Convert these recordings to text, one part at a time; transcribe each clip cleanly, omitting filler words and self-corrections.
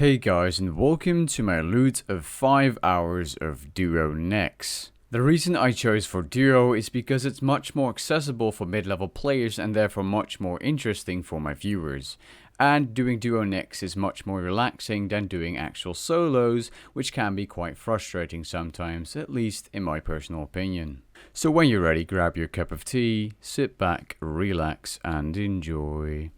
Hey guys, and welcome to my loot of 5 hours of Duo Nex. The reason I chose for Duo is because it's much more accessible for mid-level players and therefore much more interesting for my viewers. And doing Duo Nex is much more relaxing than doing actual solos, which can be quite frustrating sometimes, at least in my personal opinion. So when you're ready, grab your cup of tea, sit back, relax and enjoy.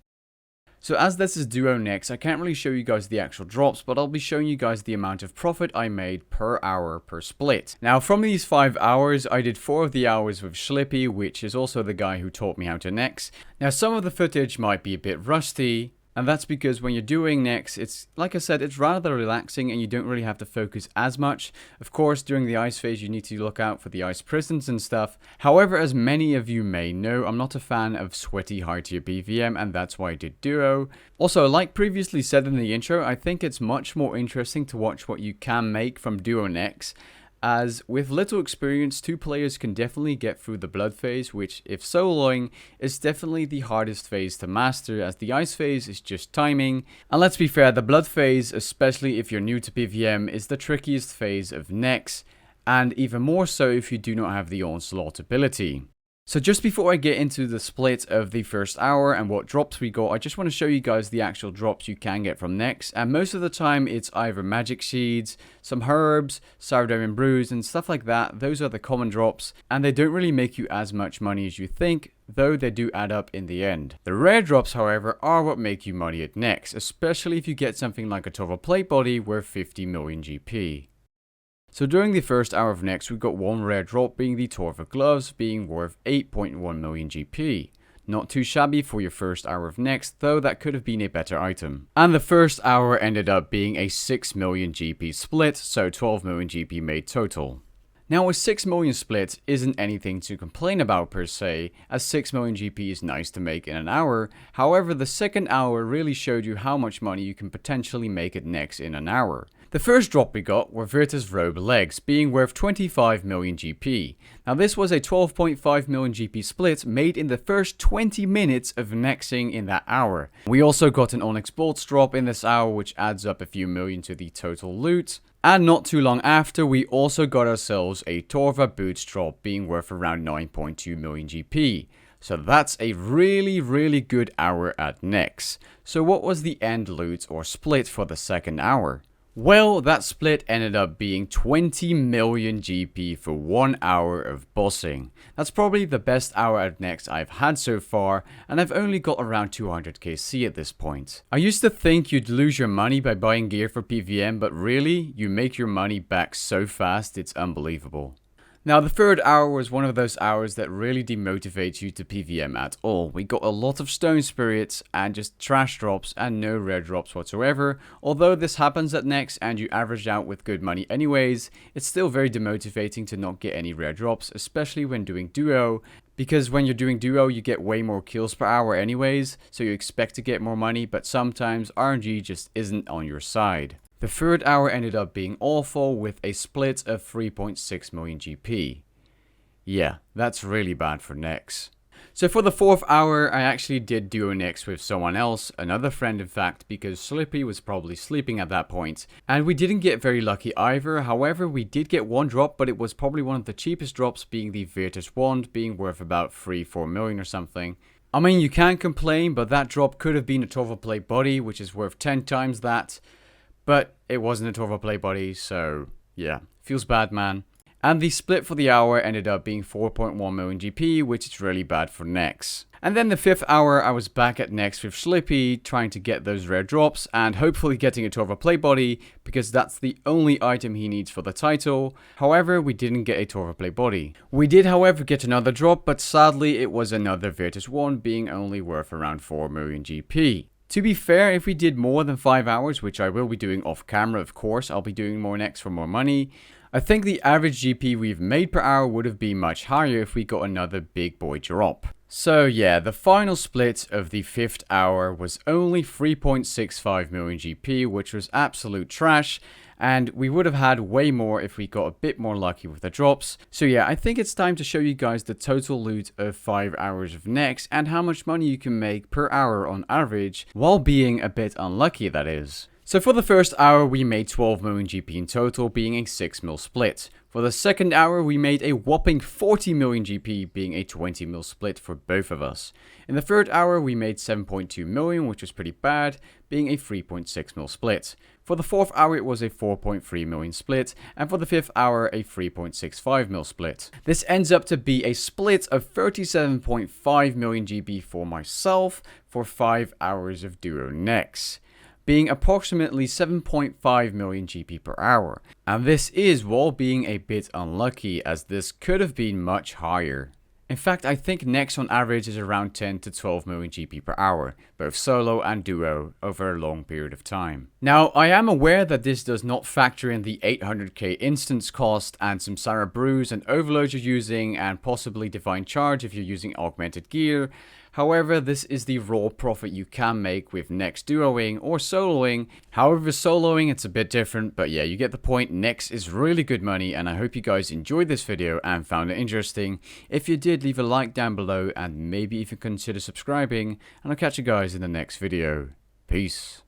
So as this is Duo Nex, I can't really show you guys the actual drops, but I'll be showing you guys the amount of profit I made per hour per split. Now from these 5 hours, I did 4 of the hours with Schlippy, which is also the guy who taught me how to Nex. Now some of the footage might be a bit rusty, and that's because when you're doing Nex, it's, like I said, it's rather relaxing and you don't really have to focus as much. Of course, during the ice phase, you need to look out for the ice prisons and stuff. However, as many of you may know, I'm not a fan of sweaty high tier PVM, and that's why I did Duo. Also, like previously said in the intro, I think it's much more interesting to watch what you can make from Duo Nex, as with little experience, 2 players can definitely get through the blood phase, which if soloing is definitely the hardest phase to master, as the ice phase is just timing. And let's be fair, the blood phase, especially if you're new to PVM, is the trickiest phase of Nex, and even more so if you do not have the onslaught ability. So just before I get into the split of the first hour and what drops we got, I just want to show you guys the actual drops you can get from Nex. And most of the time it's either magic seeds, some herbs, sour diamond brews and stuff like that. Those are the common drops, and they don't really make you as much money as you think, though they do add up in the end. The rare drops, however, are what make you money at Nex, especially if you get something like a Torva plate body worth 50 million GP. So during the first hour of Nex, we got one rare drop, being the Torva gloves, being worth 8.1 million GP. Not too shabby for your first hour of Nex, though that could have been a better item. And the first hour ended up being a 6 million GP split, so 12 million GP made total. Now a 6 million split isn't anything to complain about per se, as 6 million GP is nice to make in an hour. However, the second hour really showed you how much money you can potentially make at Nex in an hour. The first drop we got were Virtus Robe legs, being worth 25 million GP. Now this was a 12.5 million GP split made in the first 20 minutes of Nexing in that hour. We also got an Onyx Bolts drop in this hour, which adds up a few million to the total loot. And not too long after, we also got ourselves a Torva Boots drop, being worth around 9.2 million GP. So that's a really good hour at Nex. So what was the end loot or split for the second hour? Well, that split ended up being 20 million GP for 1 hour of bossing. That's probably the best hour at Nex I've had so far, and I've only got around 200k C at this point. I used to think you'd lose your money by buying gear for PVM, but really, you make your money back so fast, it's unbelievable. Now the third hour was one of those hours that really demotivates you to PVM at all. We got a lot of stone spirits and just trash drops and no rare drops whatsoever. Although this happens at Nex and you average out with good money anyways, it's still very demotivating to not get any rare drops, especially when doing Duo. Because when you're doing Duo, you get way more kills per hour anyways, so you expect to get more money, but sometimes RNG just isn't on your side. The third hour ended up being awful with a split of 3.6 million GP. Yeah, that's really bad for Nex. So for the fourth hour, I actually did Duo Nex with someone else, another friend in fact, because Slippy was probably sleeping at that point. And we didn't get very lucky either. However, we did get one drop, but it was probably one of the cheapest drops, being the Virtus Wand, being worth about 3-4 million or something. I mean, you can't complain, but that drop could have been a Torva plate body, which is worth 10 times that. But it wasn't a Torva plate body, so yeah, feels bad, man. And the split for the hour ended up being 4.1 million GP, which is really bad for Nex. And then the fifth hour, I was back at Nex with Schlippy, trying to get those rare drops, and hopefully getting a Torva plate body, because that's the only item he needs for the title. However, we didn't get a Torva plate body. We did, however, get another drop, but sadly it was another Virtus Wand, being only worth around 4 million GP. To be fair, if we did more than 5 hours, which I will be doing off camera, of course, I'll be doing more Nex for more money, I think the average GP we've made per hour would have been much higher if we got another big boy drop. So yeah, the final split of the fifth hour was only 3.65 million GP, which was absolute trash, and we would have had way more if we got a bit more lucky with the drops. So yeah, I think it's time to show you guys the total loot of 5 hours of Nex and how much money you can make per hour on average, while being a bit unlucky, that is. So for the first hour we made 12 million GP in total, being a 6 mil split. For the second hour we made a whopping 40 million GP, being a 20 mil split for both of us. In the third hour we made 7.2 million, which was pretty bad, being a 3.6 mil split. For the fourth hour it was a 4.3 million split, and for the fifth hour a 3.65 mil split. This ends up to be a split of 37.5 million GB for myself for 5 hours of Duo Nex, being approximately 7.5 million GP per hour. And this is while being a bit unlucky, as this could have been much higher. In fact, I think Nex on average is around 10 to 12 million GP per hour, both solo and duo, over a long period of time. Now, I am aware that this does not factor in the 800k instance cost and some Sarah Brews and overloads you're using, and possibly Divine Charge if you're using augmented gear. However, this is the raw profit you can make with Nex duoing or soloing. However, soloing it's a bit different, but yeah, you get the point. Nex is really good money, and I hope you guys enjoyed this video and found it interesting. If you did, leave a like down below and maybe even consider subscribing, and I'll catch you guys in the next video. Peace.